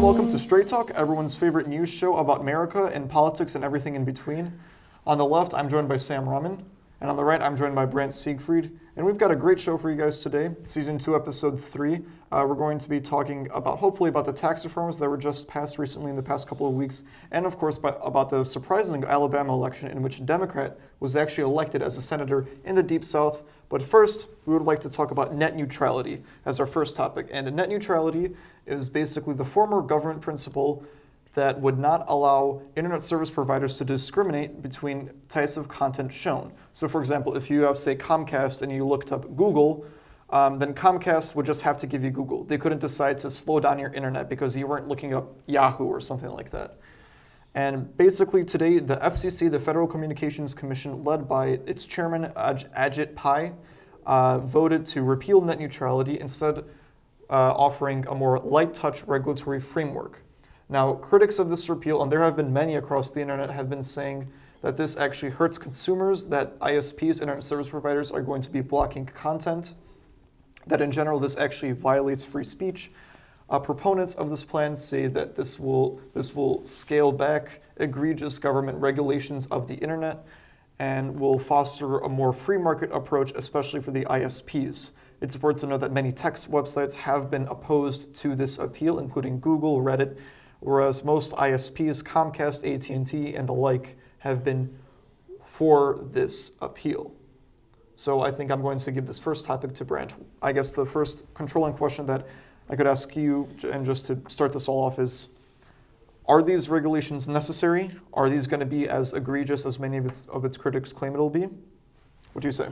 welcome to Straight Talk, everyone's favorite news show about America and politics and everything in between. On the left, I'm joined by Sam Rahman, and on the right, I'm joined by Brant Siegfried. And we've got a great show for you guys today. Season 2, Episode 3. We're going to be talking about, hopefully, about the tax reforms that were just passed recently in the past couple of weeks, and of course, about the surprising Alabama election in which a Democrat was actually elected as a senator in the Deep South. But first, we would like to talk about net neutrality as our first topic. And net neutrality is basically the former government principle that would not allow internet service providers to discriminate between types of content shown. So for example, if you have, say, Comcast and you looked up Google, then Comcast would just have to give you Google. They couldn't decide to slow down your internet because you weren't looking up Yahoo or something like that. And basically today, the FCC, the Federal Communications Commission, led by its chairman, Ajit Pai, voted to repeal net neutrality, instead offering a more light-touch regulatory framework. Now, critics of this repeal, and there have been many across the internet, have been saying that this actually hurts consumers, that ISPs, internet service providers, are going to be blocking content, that in general this actually violates free speech. Proponents of this plan say that this will scale back egregious government regulations of the internet and will foster a more free market approach, especially for the ISPs. It's important to note that many text websites have been opposed to this appeal, including Google, Reddit, whereas most ISPs, Comcast, AT&T, and the like, have been for this appeal. So I think I'm going to give this first topic to Brant. I guess the first controlling question that I could ask you, and just to start this all off, is, are these regulations necessary? Are these going to be as egregious as many of its critics claim it'll be? What do you say?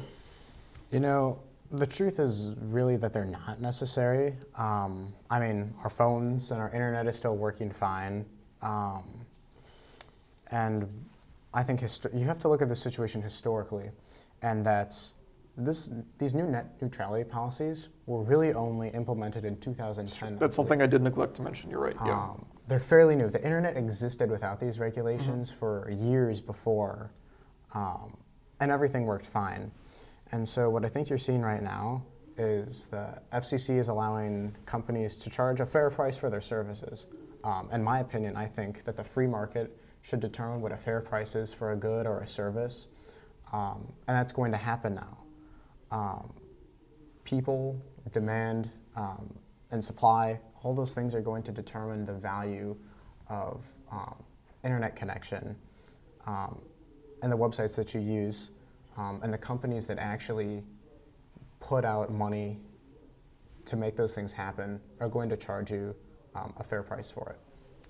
You know, the truth is really that they're not necessary. I mean, our phones and our internet is still working fine. And I think you have to look at the situation historically, and that's these new net neutrality policies were really only implemented in 2010. That's something I did neglect to mention. You're right. Yeah. They're fairly new. The internet existed without these regulations for years before, and everything worked fine. And so what I think you're seeing right now is the FCC is allowing companies to charge a fair price for their services. In my opinion, I think that the free market should determine what a fair price is for a good or a service, and that's going to happen now. People, demand, and supply, all those things are going to determine the value of internet connection and the websites that you use. And the companies that actually put out money to make those things happen are going to charge you a fair price for it.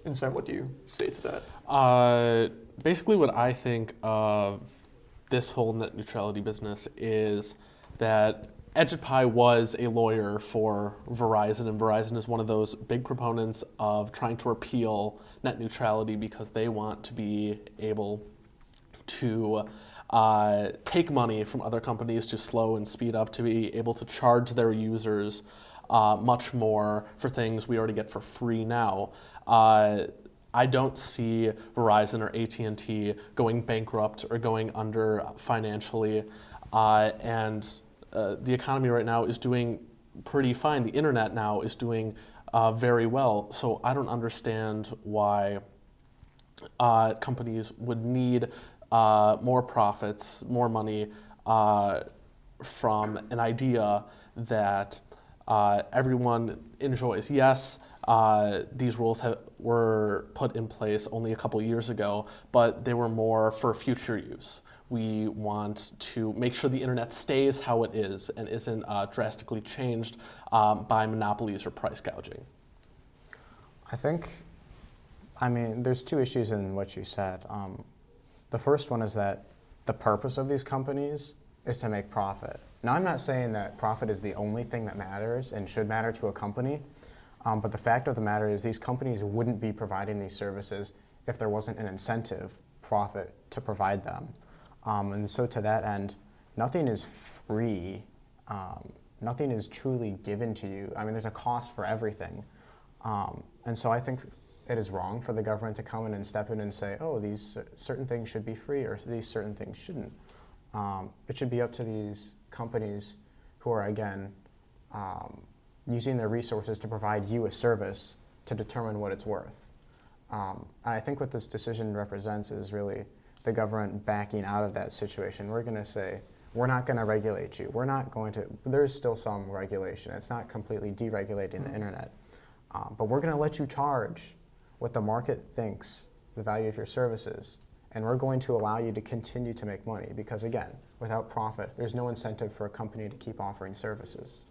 And Sam, what do you say to that? Basically what I think of this whole net neutrality business is that Ajit Pai was a lawyer for Verizon, and Verizon is one of those big proponents of trying to repeal net neutrality because they want to be able to take money from other companies to slow and speed up, to be able to charge their users much more for things we already get for free now. I don't see Verizon or AT&T going bankrupt or going under financially, and the economy right now is doing pretty fine. The internet now is doing very well, so I don't understand why companies would need more profits, more money from an idea that everyone enjoys. Yes, these rules were put in place only a couple years ago, but they were more for future use. We want to make sure the internet stays how it is and isn't drastically changed by monopolies or price gouging. I mean, there's two issues in what you said. The first one is that the purpose of these companies is to make profit. Now, I'm not saying that profit is the only thing that matters and should matter to a company, but the fact of the matter is these companies wouldn't be providing these services if there wasn't an incentive, profit, to provide them. And so to that end, nothing is free. Nothing is truly given to you. I mean, there's a cost for everything. And so I think it is wrong for the government to come in and step in and say, oh, these certain things should be free or these certain things shouldn't. It should be up to these companies who are, again, using their resources to provide you a service to determine what it's worth. And I think what this decision represents is really the government backing out of that situation. We're going to say, we're not going to regulate you. We're not going to, there's still some regulation. It's not completely deregulating the internet. But we're going to let you charge what the market thinks the value of your services. And we're going to allow you to continue to make money because, again, without profit, there's no incentive for a company to keep offering services.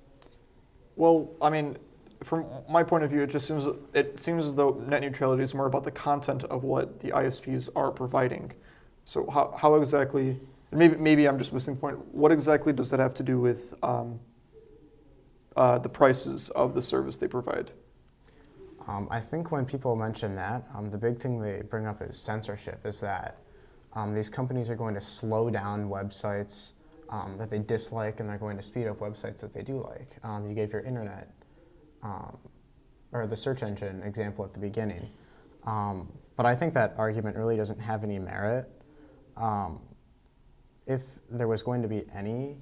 Well, I mean, from my point of view, it seems as though net neutrality is more about the content of what the ISPs are providing. So how exactly, maybe I'm just missing the point, what exactly does that have to do with the prices of the service they provide? I think when people mention that, the big thing they bring up is censorship, is that these companies are going to slow down websites that they dislike, and they're going to speed up websites that they do like. You gave your internet, or the search engine example at the beginning. But I think that argument really doesn't have any merit. If there was going to be any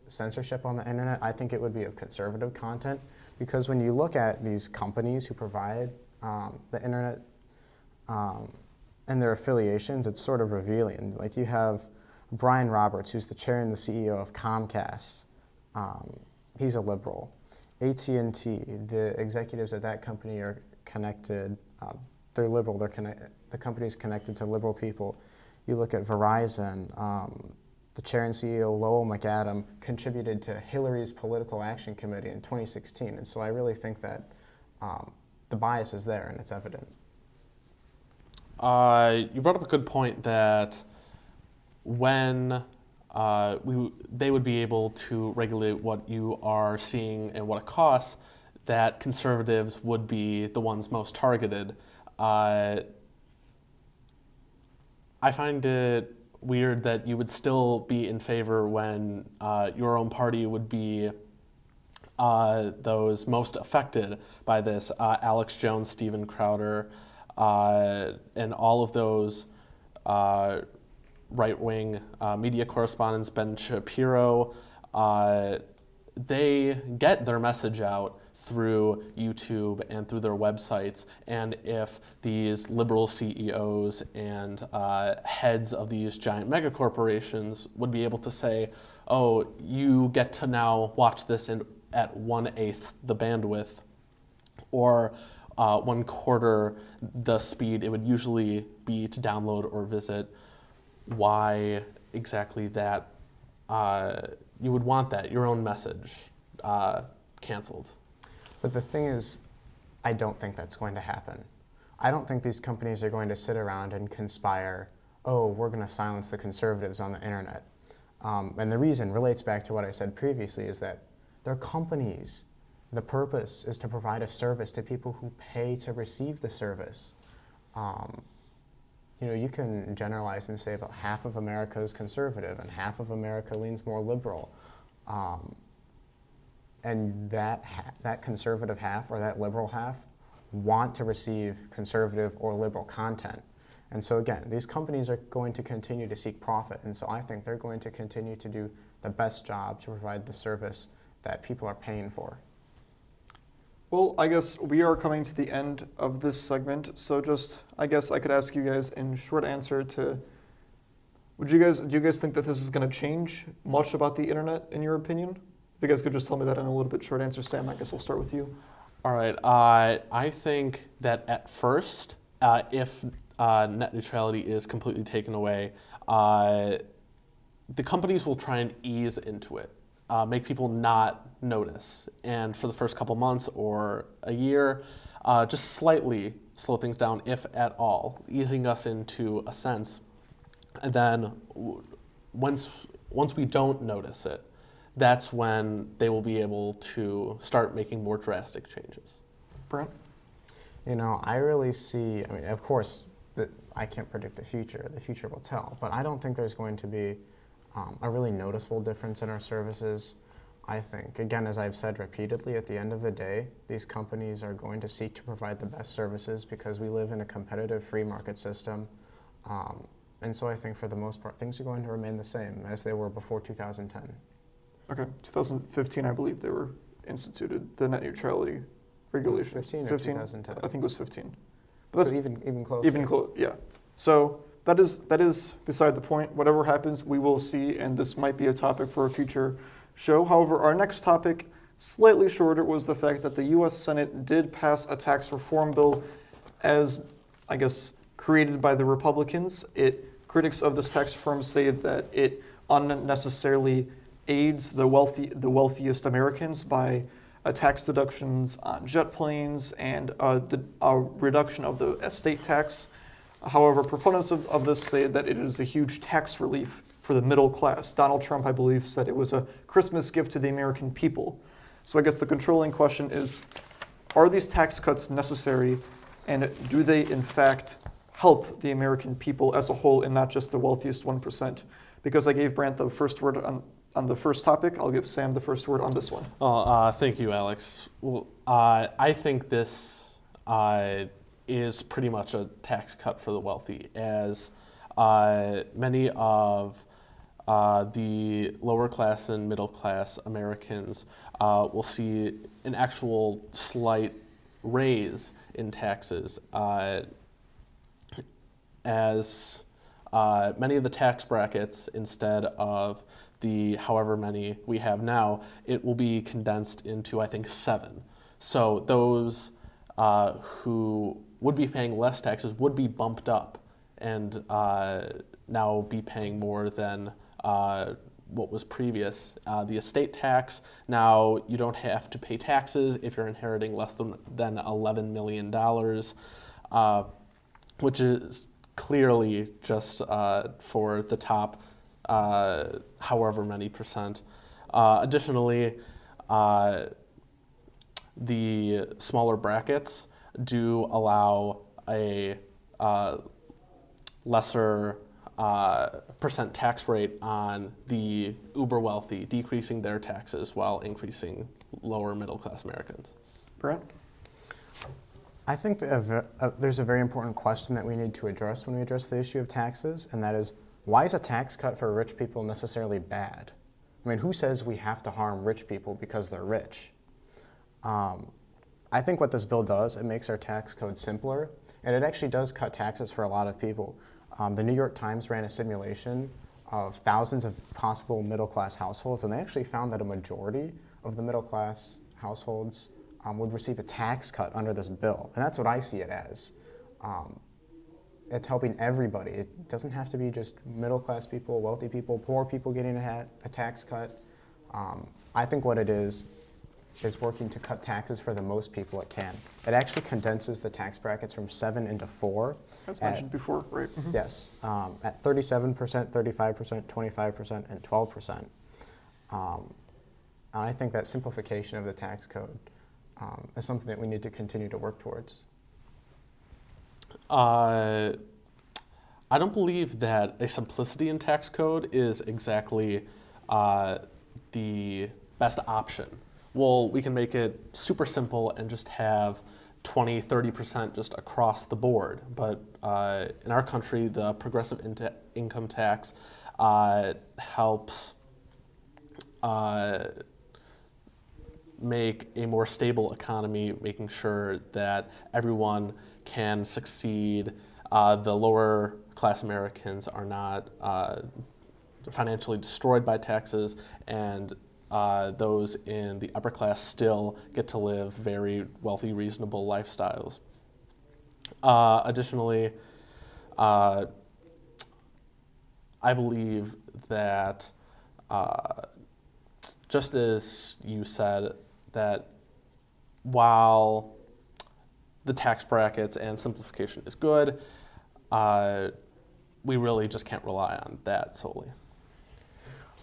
censorship on the internet, I think it would be of conservative content, because when you look at these companies who provide the internet and their affiliations, it's sort of revealing. Like you have Brian Roberts, who's the chair and the CEO of Comcast. He's a liberal. AT&T, the executives at that company are connected. They're liberal. The company's connected to liberal people. You look at Verizon. The chair and CEO, Lowell McAdam, contributed to Hillary's Political Action Committee in 2016. And so I really think that the bias is there and it's evident. You brought up a good point that when they would be able to regulate what you are seeing and what it costs, that conservatives would be the ones most targeted. I find it weird that you would still be in favor when your own party would be those most affected by this. Alex Jones, Steven Crowder, and all of those right-wing media correspondents, Ben Shapiro, they get their message out through YouTube and through their websites. And if these liberal CEOs and heads of these giant megacorporations would be able to say, oh, you get to now watch this at 1/8 the bandwidth, or 1/4 the speed it would usually be to download or visit, why exactly that you would want that, your own message, canceled. But the thing is, I don't think that's going to happen. I don't think these companies are going to sit around and conspire, oh, we're going to silence the conservatives on the internet. And the reason relates back to what I said previously, is that they're companies. The purpose is to provide a service to people who pay to receive the service. You can generalize and say about half of America is conservative and half of America leans more liberal. And that conservative half or that liberal half want to receive conservative or liberal content. And so again, these companies are going to continue to seek profit. And so I think they're going to continue to do the best job to provide the service that people are paying for. Well, I guess we are coming to the end of this segment. So I guess I could ask you guys in short answer to, do you guys think that this is going to change much about the internet in your opinion? If you guys could just tell me that in a little bit short answer. Sam, I guess I'll start with you. All right. I think that at first, if net neutrality is completely taken away, the companies will try and ease into it, make people not notice. And for the first couple months or a year, just slightly slow things down, if at all, easing us into a sense. And then once we don't notice it, that's when they will be able to start making more drastic changes. Brent? I really see, of course, I can't predict the future. The future will tell. But I don't think there's going to be a really noticeable difference in our services. I think, again, as I've said repeatedly, at the end of the day, these companies are going to seek to provide the best services because we live in a competitive free market system. And so I think for the most part, things are going to remain the same as they were before 2010. Okay, 2015, I believe they were instituted, the net neutrality regulation? 15 or 2010? I think it was 15. But So that's even closer. even close, yeah. So that is beside the point. Whatever happens, we will see, and this might be a topic for a future show. However, our next topic, slightly shorter, was the fact that the U.S. Senate did pass a tax reform bill as, I guess, created by the Republicans. Critics of this tax reform say that it unnecessarily aids the wealthiest Americans by tax deductions on jet planes and a reduction of the estate tax. However, proponents of this say that it is a huge tax relief for the middle class. Donald Trump, I believe, said it was a Christmas gift to the American people. So I guess the controlling question is, are these tax cuts necessary, and do they in fact help the American people as a whole and not just the wealthiest 1%? Because I gave Brant the first word on the first topic, I'll give Sam the first word on this one. Thank you, Alex. Well, I think this is pretty much a tax cut for the wealthy, as many of the lower class and middle class Americans will see an actual slight raise in taxes, as many of the tax brackets, instead of the however many we have now, it will be condensed into, I think, 7. So those who would be paying less taxes would be bumped up and now be paying more than what was previous. The estate tax, now you don't have to pay taxes if you're inheriting less than $11 million, which is clearly just for the top however many percent. Additionally, the smaller brackets do allow a lesser percent tax rate on the uber wealthy, decreasing their taxes while increasing lower middle class Americans. Brant? I think that there's a very important question that we need to address when we address the issue of taxes, and that is, why is a tax cut for rich people necessarily bad? I mean, who says we have to harm rich people because they're rich? I think what this bill does, it makes our tax code simpler, and it actually does cut taxes for a lot of people. The New York Times ran a simulation of thousands of possible middle-class households, and they actually found that a majority of the middle-class households would receive a tax cut under this bill, and that's what I see it as. It's helping everybody. It doesn't have to be just middle-class people, wealthy people, poor people getting a tax cut. I think what it is working to cut taxes for the most people it can. It actually condenses the tax brackets from 7 into 4. As mentioned before, right? Mm-hmm. Yes, at 37%, 35%, 25%, and 12%. And I think that simplification of the tax code is something that we need to continue to work towards. I don't believe that a simplicity in tax code is exactly the best option. Well, we can make it super simple and just have 20, 30% just across the board. But in our country, the progressive income tax helps make a more stable economy, making sure that everyone can succeed. The lower class Americans are not financially destroyed by taxes, and those in the upper class still get to live very wealthy, reasonable lifestyles. Additionally, I believe that just as you said, that while the tax brackets and simplification is good, we really just can't rely on that solely.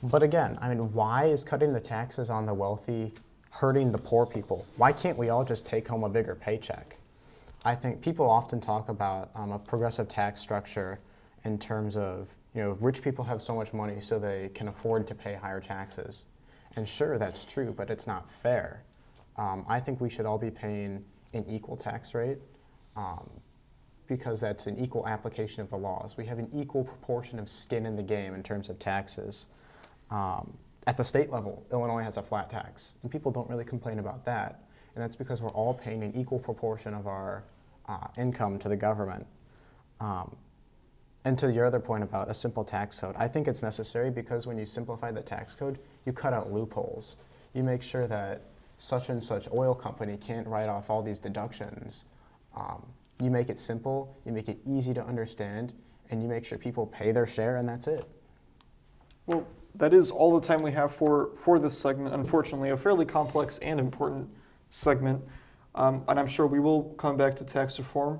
But again, I mean, why is cutting the taxes on the wealthy hurting the poor people? Why can't we all just take home a bigger paycheck? I think people often talk about a progressive tax structure in terms of, rich people have so much money so they can afford to pay higher taxes. And sure, that's true, but it's not fair. I think we should all be paying an equal tax rate because that's an equal application of the laws. We have an equal proportion of skin in the game in terms of taxes. At the state level, Illinois has a flat tax, and people don't really complain about that. and that's because we're all paying an equal proportion of our income to the government. And to your other point about a simple tax code, I think it's necessary because when you simplify the tax code, you cut out loopholes. You make sure that such and such oil company can't write off all these deductions. You make it simple, you make it easy to understand, and you make sure people pay their share, and that's it. Well, that is all the time we have for this segment. Unfortunately, a fairly complex and important segment. And I'm sure we will come back to tax reform.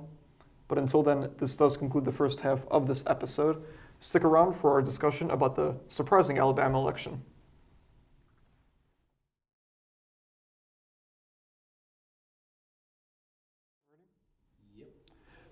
But until then, this does conclude the first half of this episode. Stick around for our discussion about the surprising Alabama election.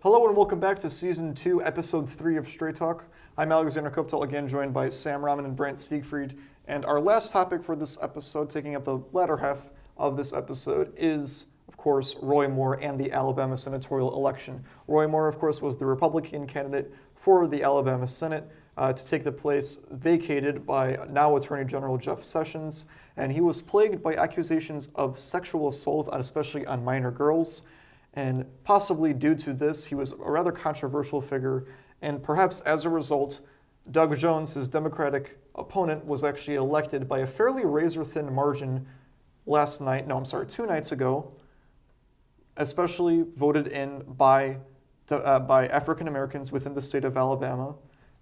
Hello and welcome back to Season 2, Episode 3 of Straight Talk. I'm Alexander Kuptel, again joined by Sam Rahman and Brant Siegfried. And our last topic for this episode, taking up the latter half of this episode, is, of course, Roy Moore and the Alabama senatorial election. Roy Moore, of course, was the Republican candidate for the Alabama Senate to take the place vacated by now Attorney General Jeff Sessions. And he was plagued by accusations of sexual assault, especially on minor girls. And possibly due to this, he was a rather controversial figure. And perhaps as a result, Doug Jones, his Democratic opponent, was actually elected by a fairly razor-thin margin 2 nights ago, especially voted in by African Americans within the state of Alabama.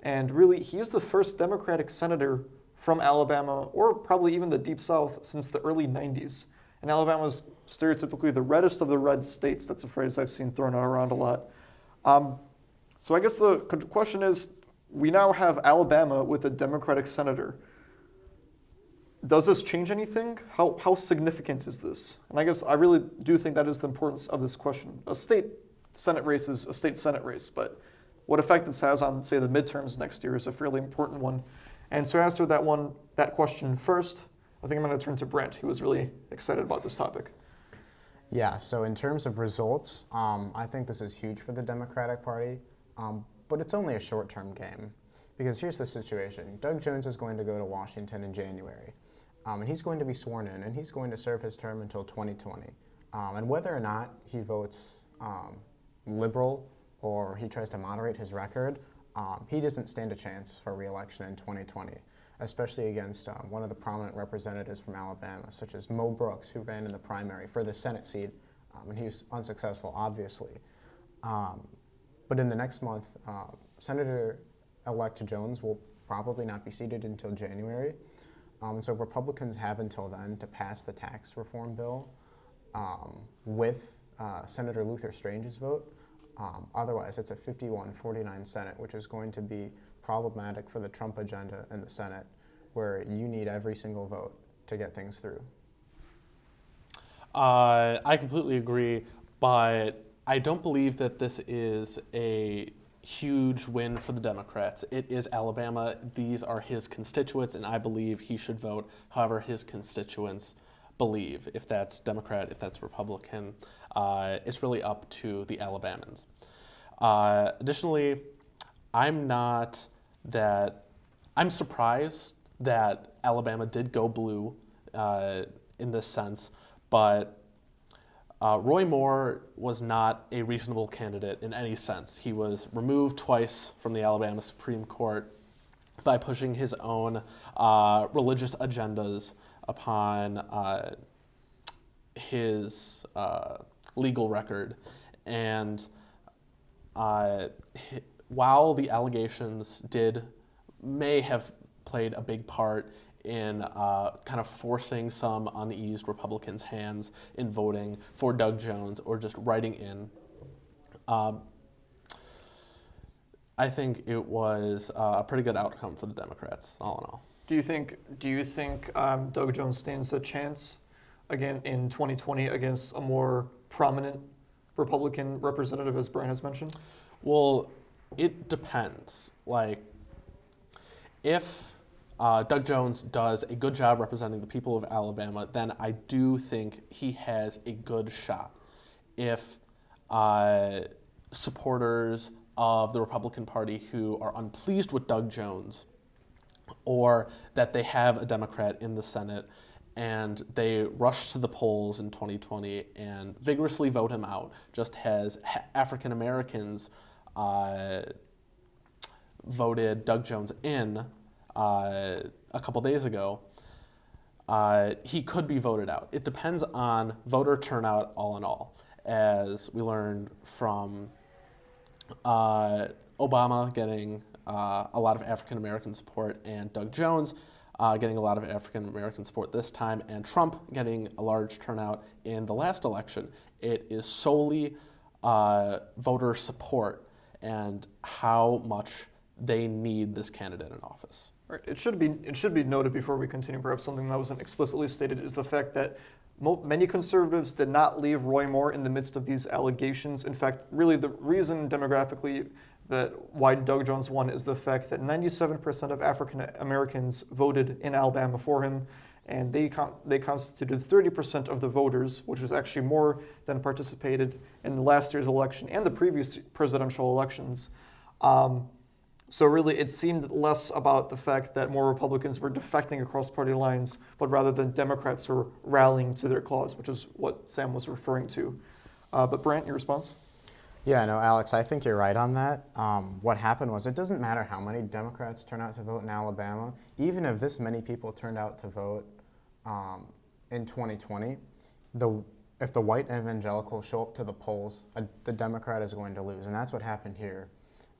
And really, he's the first Democratic senator from Alabama, or probably even the Deep South, since the early 90s. And Alabama's stereotypically the reddest of the red states. That's a phrase I've seen thrown around a lot. So I guess the question is, we now have Alabama with a Democratic senator. Does this change anything? How significant is this? And I guess I really do think that is the importance of this question. A state Senate race is a state Senate race, but what effect this has on, say, the midterms next year is a fairly important one. And to answer that question first, I think I'm going to turn to Brent, who was really excited about this topic. Yeah, so in terms of results, I think this is huge for the Democratic Party, but it's only a short-term game. Because here's the situation. Doug Jones is going to go to Washington in January, and he's going to be sworn in, and he's going to serve his term until 2020. And whether or not he votes liberal or he tries to moderate his record, he doesn't stand a chance for re-election in 2020. Especially against one of the prominent representatives from Alabama, such as Mo Brooks, who ran in the primary for the Senate seat, and he was unsuccessful, obviously. But in the next month, Senator-elect Jones will probably not be seated until January. So Republicans have until then to pass the tax reform bill with Senator Luther Strange's vote. Otherwise, it's a 51-49 Senate, which is going to be problematic for the Trump agenda in the Senate, where you need every single vote to get things through. I completely agree, but I don't believe that this is a huge win for the Democrats. It is Alabama. These are his constituents, and I believe he should vote however his constituents believe. If that's Democrat, if that's Republican, it's really up to the Alabamans. Additionally, I'm surprised that Alabama did go blue in this sense, but Roy Moore was not a reasonable candidate in any sense. He was removed twice from the Alabama Supreme Court by pushing his own religious agendas upon his legal record. And while the allegations may have played a big part in kind of forcing some uneased Republicans' hands in voting for Doug Jones or just writing in, I think it was a pretty good outcome for the Democrats, all in all. Do you think Doug Jones stands a chance again in 2020 against a more prominent Republican representative, as Brian has mentioned? Well, it depends. If Doug Jones does a good job representing the people of Alabama, then I do think he has a good shot. If supporters of the Republican Party who are unpleased with Doug Jones, or that they have a Democrat in the Senate, and they rushed to the polls in 2020 and vigorously vote him out, just as African Americans voted Doug Jones in a couple days ago, he could be voted out. It depends on voter turnout all in all. As we learned from Obama getting a lot of African American support and Doug Jones getting a lot of African American support this time, and Trump getting a large turnout in the last election. It is solely voter support and how much they need this candidate in office. Right. It should be noted before we continue, perhaps something that wasn't explicitly stated, is the fact that many conservatives did not leave Roy Moore in the midst of these allegations. In fact, really the reason demographically that why Doug Jones won is the fact that 97% of African Americans voted in Alabama for him, and they constituted 30% of the voters, which is actually more than participated in last year's election and the previous presidential elections. So really, it seemed less about the fact that more Republicans were defecting across party lines, but rather than Democrats were rallying to their cause, which is what Sam was referring to. But Brant, your response? Yeah, no, Alex, I think you're right on that. What happened was it doesn't matter how many Democrats turn out to vote in Alabama. Even if this many people turned out to vote in 2020, if the white evangelicals show up to the polls, the Democrat is going to lose, and that's what happened here.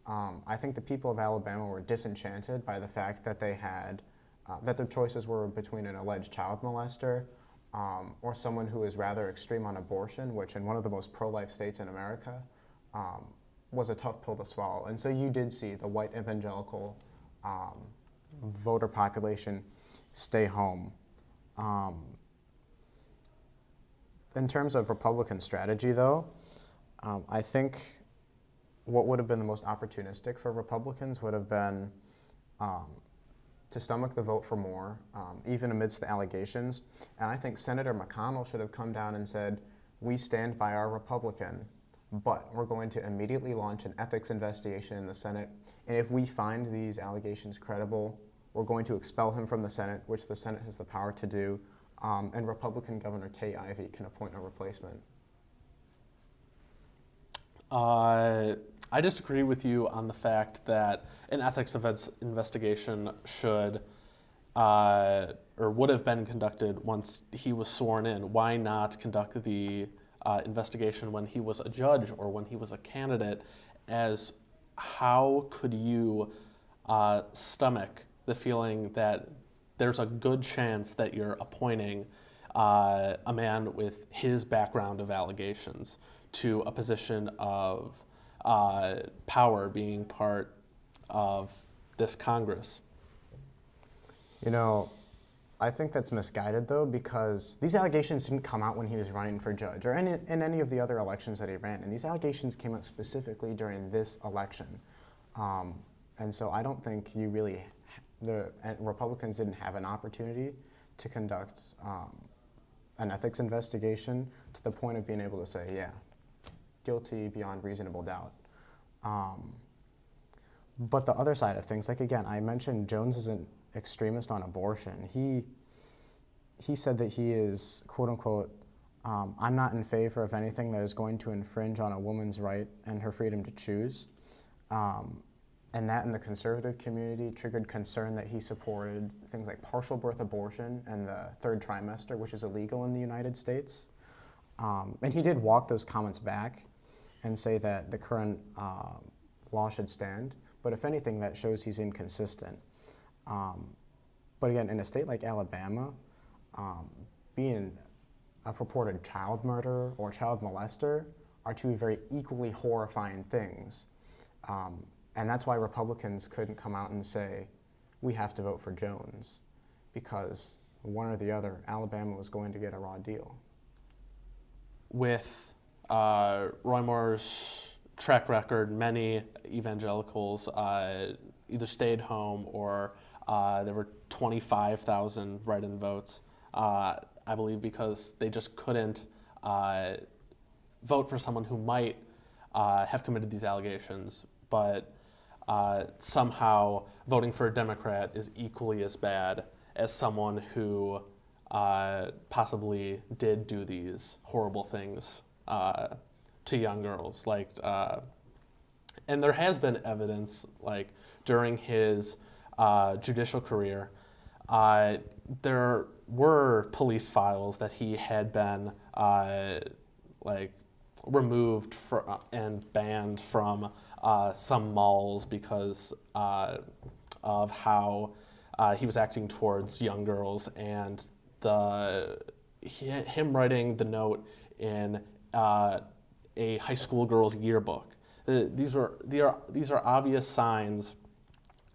I think the people of Alabama were disenchanted by the fact that they had, that their choices were between an alleged child molester or someone who is rather extreme on abortion, which in one of the most pro-life states in America was a tough pill to swallow. And so you did see the white evangelical voter population stay home. In terms of Republican strategy, though, I think what would have been the most opportunistic for Republicans would have been to stomach the vote for Moore, even amidst the allegations. And I think Senator McConnell should have come down and said, we stand by our Republican, but we're going to immediately launch an ethics investigation in the Senate. And if we find these allegations credible, we're going to expel him from the Senate, which the Senate has the power to do, and Republican Governor Kay Ivey can appoint a replacement. I disagree with you on the fact that an ethics investigation should or would have been conducted once he was sworn in. Why not conduct the investigation when he was a judge or when he was a candidate? As how could you stomach the feeling that there's a good chance that you're appointing a man with his background of allegations to a position of power, being part of this Congress? You know, I think that's misguided, though, because these allegations didn't come out when he was running for judge or in any of the other elections that he ran. And these allegations came out specifically during this election. And so I don't think you really, the Republicans didn't have an opportunity to conduct an ethics investigation to the point of being able to say, yeah, guilty beyond reasonable doubt. But the other side of things, like again, I mentioned Jones is an extremist on abortion. He said that he is, quote unquote, I'm not in favor of anything that is going to infringe on a woman's right and her freedom to choose. And that in the conservative community triggered concern that he supported things like partial birth abortion and the third trimester, which is illegal in the United States. And he did walk those comments back and say that the current law should stand. But if anything, that shows he's inconsistent. But again, in a state like Alabama, being a purported child murderer or child molester are two very equally horrifying things. And that's why Republicans couldn't come out and say, we have to vote for Jones, because one or the other, Alabama was going to get a raw deal. With Roy Moore's track record, many evangelicals either stayed home or there were 25,000 write-in votes, I believe, because they just couldn't vote for someone who might have committed these allegations, but somehow voting for a Democrat is equally as bad as someone who possibly did do these horrible things to young girls. And there has been evidence, like during his judicial career, there were police files that he had been removed and banned from some malls because of how he was acting towards young girls, and him writing the note in a high school girl's yearbook. These are obvious signs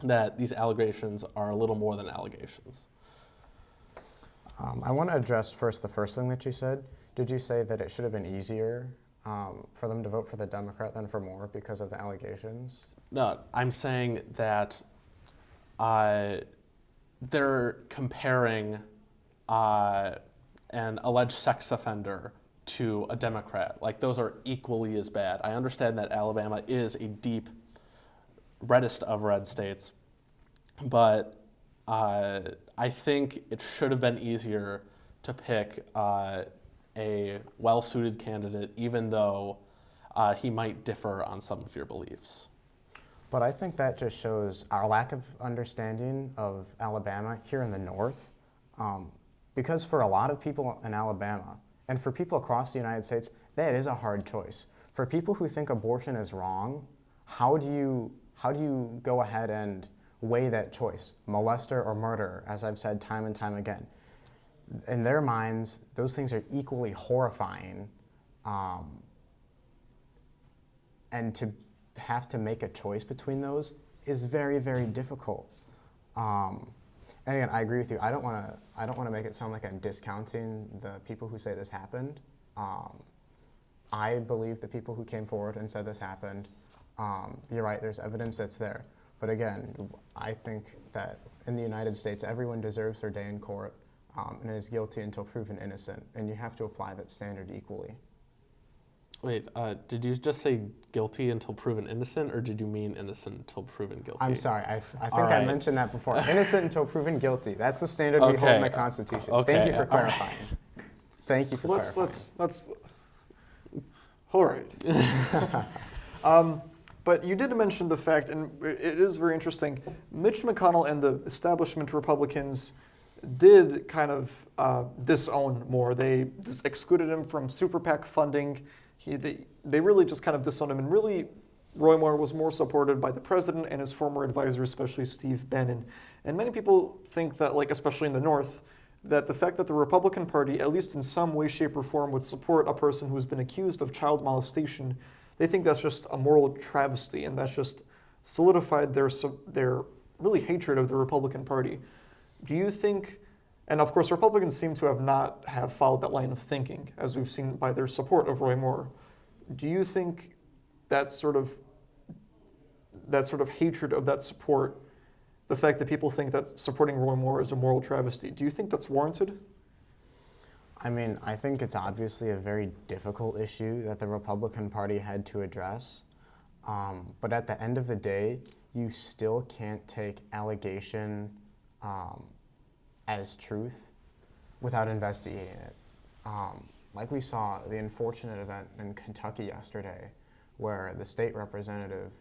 that these allegations are a little more than allegations. I want to address first the first thing that you said. Did you say that it should have been easier for them to vote for the Democrat than for Moore because of the allegations? No, I'm saying that they're comparing an alleged sex offender to a Democrat. Like, those are equally as bad. I understand that Alabama is a deep reddest of red states, but I think it should have been easier to pick a well-suited candidate, even though he might differ on some of your beliefs. But I think that just shows our lack of understanding of Alabama here in the North. Because for a lot of people in Alabama, and for people across the United States, that is a hard choice. For people who think abortion is wrong, how do you go ahead and weigh that choice? Molester or murder, as I've said time and time again. In their minds, those things are equally horrifying. And to have to make a choice between those is very, very difficult. And again, I agree with you. I don't want to make it sound like I'm discounting the people who say this happened. I believe the people who came forward and said this happened. You're right. There's evidence that's there. But again, I think that in the United States, everyone deserves their day in court and is guilty until proven innocent, and you have to apply that standard equally. Wait, did you just say guilty until proven innocent, or did you mean innocent until proven guilty? I'm sorry, I think right. I mentioned that before. Innocent until proven guilty. That's the standard we hold in the Constitution. Okay. Thank you for clarifying. Thank you for clarifying. Let's. All right. But you did mention the fact, and it is very interesting, Mitch McConnell and the establishment Republicans did kind of disown Moore. They just excluded him from super PAC funding. They really just kind of disowned him, and really Roy Moore was more supported by the president and his former advisor, especially Steve Bannon. And many people think that, like especially in the North, that the fact that the Republican Party, at least in some way, shape, or form, would support a person who's been accused of child molestation, they think that's just a moral travesty, and that's just solidified their really hatred of the Republican Party. Do you think, and of course Republicans seem to not have followed that line of thinking, as we've seen by their support of Roy Moore, do you think that sort of hatred of that support, the fact that people think that supporting Roy Moore is a moral travesty, do you think that's warranted? I mean, I think it's obviously a very difficult issue that the Republican Party had to address. But at the end of the day, you still can't take allegation as truth without investigating it. Like we saw the unfortunate event in Kentucky yesterday, where the state representative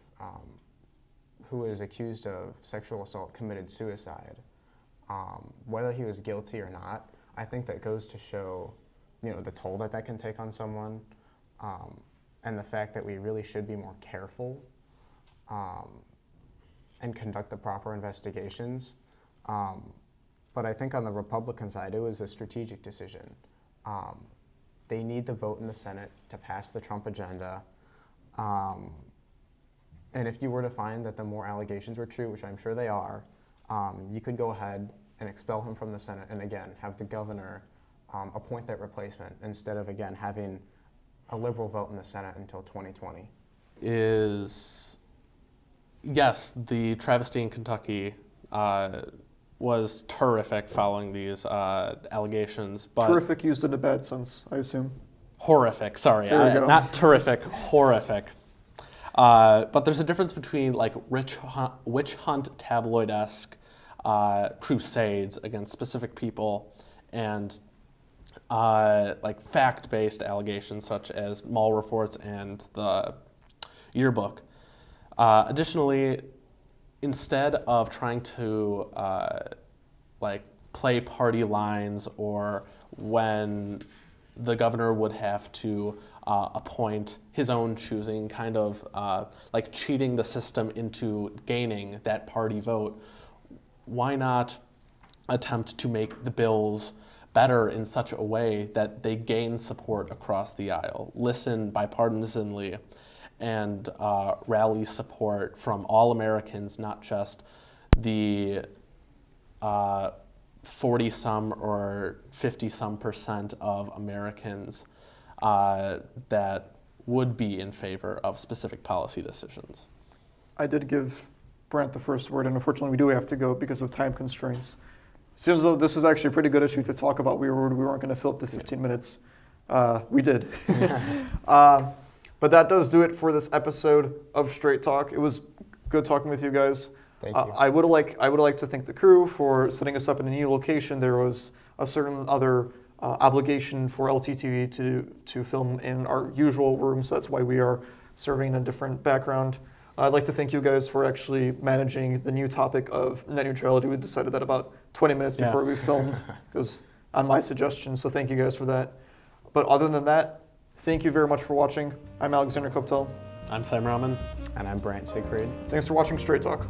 who was accused of sexual assault committed suicide. Whether he was guilty or not, I think that goes to show, the toll that can take on someone, and the fact that we really should be more careful and conduct the proper investigations. But I think on the Republican side, it was a strategic decision. They need the vote in the Senate to pass the Trump agenda. And if you were to find that the Moore allegations were true, which I'm sure they are, you could go ahead and expel him from the Senate and again have the governor appoint that replacement instead of again having a liberal vote in the Senate until 2020. Yes, the travesty in Kentucky was terrific following these allegations. But Terrific used in a bad sense, I assume. Horrific, sorry. There we go. Not terrific, horrific. But there's a difference between like witch hunt tabloid-esque crusades against specific people and like fact-based allegations such as mall reports and the yearbook. Additionally, instead of trying to like play party lines, or when the governor would have to appoint his own choosing, kind of like cheating the system into gaining that party vote, why not attempt to make the bills better in such a way that they gain support across the aisle, listen bipartisanly, and rally support from all Americans, not just the 40-some or 50-some percent of Americans that would be in favor of specific policy decisions. I did give Brent the first word, and unfortunately we do have to go because of time constraints. Seems as though this is actually a pretty good issue to talk about. We weren't going to fill up the 15 minutes. We did. But that does do it for this episode of Straight Talk. It was good talking with you guys. Thank you. I would like to thank the crew for setting us up in a new location. There was a certain other obligation for LTTV to film in our usual room, so that's why we are serving in a different background. I'd like to thank you guys for actually managing the new topic of net neutrality. We decided that about 20 minutes before we filmed, because on my suggestion, so thank you guys for that. But other than that, thank you very much for watching. I'm Alexander Kuptel. I'm Sam Rahman. And I'm Brant Siegfried. Thanks for watching Straight Talk.